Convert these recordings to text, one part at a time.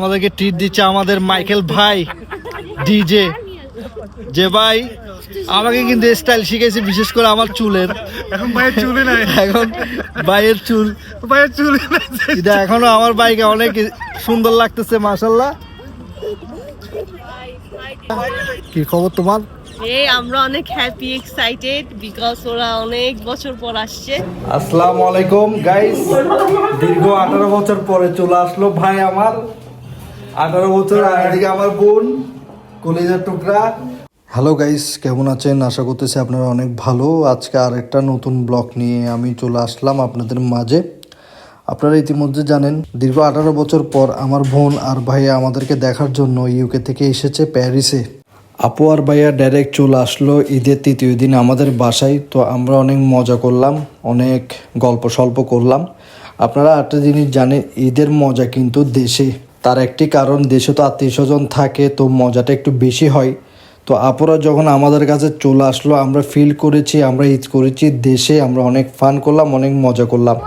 আমাদেরকে ট্রিট দিচ্ছে আমাদের মাইকেল ভাই ডিজে, যে ভাই আমাকে কিন্তু স্টাইল শিখেছে, বিশেষ করে আমার চুলের। এখন ভাইয়ের চুলে নাই, এখন ভাইয়ের চুল এটা এখনো আমার বাইকে অনেক সুন্দর লাগতেছে, মাশাআল্লাহ। কি খবর তোমার? আমরা অনেক হ্যাপি এক্সাইটেড বিকজ ওরা অনেক বছর পর আসছে। আসসালামু আলাইকুম গাইস, দীর্ঘ 18 বছর পরে চলে আসলো ভাই আমার। 18 বছর আগে আমার বোন, কলিজার টুকরা। হ্যালো গাইস, কেমন আছেন? আশা করতেছি আপনারা অনেক ভালো। আজকে আরেকটা নতুন ব্লগ নিয়ে আমি চলে আসলাম আপনাদের মাঝে। আপনারা ইতিমধ্যে জানেন, দীর্ঘ 18 বছর পর আমার বোন আর ভাইয়া আমাদেরকে দেখার জন্য ইউকে থেকে এসেছে প্যারিসে। আপু আর ভাইয়া ডাইরেক্ট চলে আসলো ঈদের তৃতীয় দিন আমাদের বাসায়। তো আমরা অনেক মজা করলাম, অনেক গল্প সল্প করলাম। আপনারা একটা জিনিস জানেন, ঈদের মজা কিন্তু দেশে। তার একটি কারণ, দেশে তো আত্মীয় স্বজন থাকে, তো মজাটা একটু বেশি হয়। তো আপুরা যখন আমাদের কাছে চলে আসলো, আমরা ফিল করেছি আমরা ঈদ করেছি দেশে। আমরা অনেক ফান করলাম, অনেক মজা করলাম।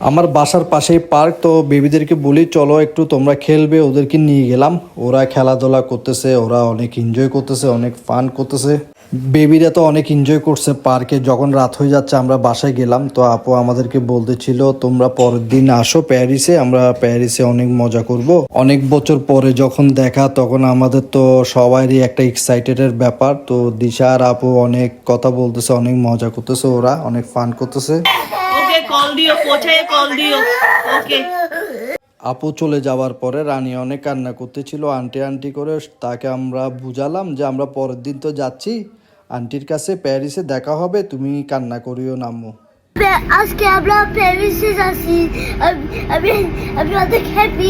আমার বাসার পাশেই পার্ক, তো বেবিদেরকে বলি চলো একটু তোমরা খেলবে, ওদেরকে নিয়ে গেলাম। ওরা খেলাধুলা করতেছে, ওরা অনেক এনজয় করতেছে, অনেক ফান করতেছে। বেবিরা তো অনেক এনজয় করছে পার্কে। যখন রাত হয়ে যাচ্ছে আমরা বাসায় গেলাম, তো আপু আমাদেরকে বলতেছিল তোমরা পরের দিন আসো প্যারিসে, আমরা প্যারিসে অনেক মজা করব। অনেক বছর পরে যখন দেখা, তখন আমাদের তো সবারই একটা এক্সাইটেডের ব্যাপার। তো দিশা আর আপু অনেক কথা বলতেছে, অনেক মজা করতেছে, ওরা অনেক ফান করতেছে। আপু চলে যাওয়ার পরে রানী অনেক কান্না করতেছিল, আন্টি করে। তাকে আমরা বুঝালাম যে আমরা পরের দিন তো যাচ্ছি আন্টির কাছে, প্যারিসে দেখা হবে, তুমি কান্না করিও না আম্মু। আজকে আমরা প্যারিসে যাচ্ছি, আমি অনেক হ্যাপি।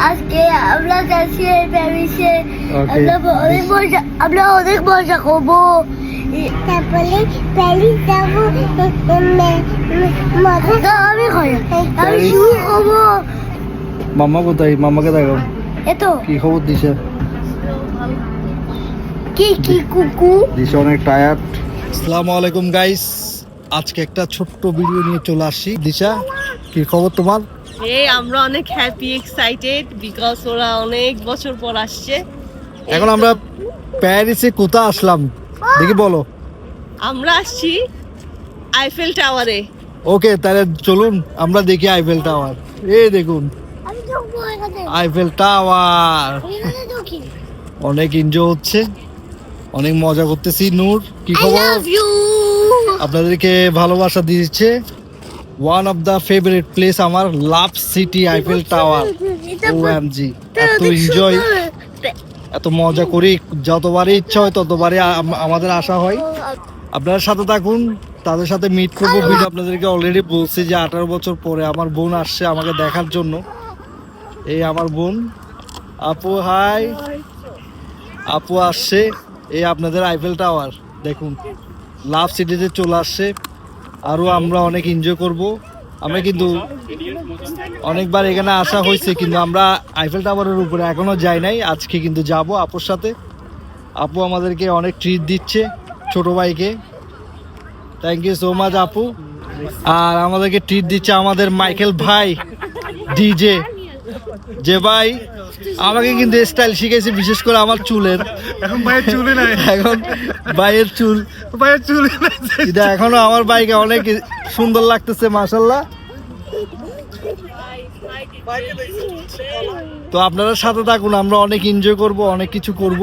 আজকে আমরা যাচ্ছি প্যারিসে, আমরা অনেক মজা করবো। তারপরে প্যারিস যাবো, আমি শুরু করবো। মাম্মা কোথায়? মাম্মাকে দেখো। এতো কি খবর দিশা? কি কুকু দিশা অনেক টায়ার্ড। আসসালামু আলাইকুম গাইস, আজকে একটা ছোট্ট ভিডিও নিয়ে চলে আসছি। দিশা কি খবর তোমার? আমরা অনেক হ্যাপি এক্সাইটেড বিকজ ওরা অনেক বছর পর আসছে। এখন আমরা প্যারিসে কোথায় আসলাম দেখি বলো। আমরা আসছি আইফেল টাওয়ারে। ওকে, তাহলে চলুন আমরা দেখি আইফেল টাওয়ার। এই দেখুন আইফেল টাওয়ার। অনেক এনজয় হচ্ছে, অনেক মজা করতেছি। নূর কি খবর? আপনাদেরকে ভালোবাসা দিচ্ছে। One of the favourite place আমার, লাভ সিটি আইফেল টাওয়ার। ওএমজি, এত এনজয়, এত মজা করি, যতবারই ইচ্ছা হয় ততবারই আমাদের আসা হয়। আপনার সাথে থাকুন, তাদের সাথে মিট করবো। ভিডিও আপনাদেরকে অলরেডি বলছি যে 18 বছর পরে আমার বোন আসছে আমাকে দেখার জন্য। এই আমার বোন আপু, হাই। আপু আসছে, এই আপনাদের আইফেল টাওয়ার দেখুন, লাভ সিটিতে চলে আসছে। আরও আমরা অনেক এনজয় করব। আমরা কিন্তু অনেকবার এখানে আসা হয়েছে, কিন্তু আমরা আইফেল টাওয়ারের উপরে এখনো যাই নাই। আজকে কিন্তু যাব আপুর সাথে। আপু আমাদেরকে অনেক ট্রিট দিচ্ছে, ছোট ভাইকে। থ্যাংক ইউ সো মাচ আপু। আর আমাদেরকে ট্রিট দিচ্ছে আমাদের মাইকেল ভাই ডিজে, যে ভাই আমাকে কিন্তু স্টাইল শিখেছে, বিশেষ করে আমার চুলের। এখন ভাইয়ের চুলে নাই, এখন ভাইয়ের চুল এটা এখনো আমার বাইকে অনেক সুন্দর লাগতেছে, মাশাআল্লাহ। তো আপনারা সাথে থাকুন, আমরা অনেক এনজয় করব, অনেক কিছু করব।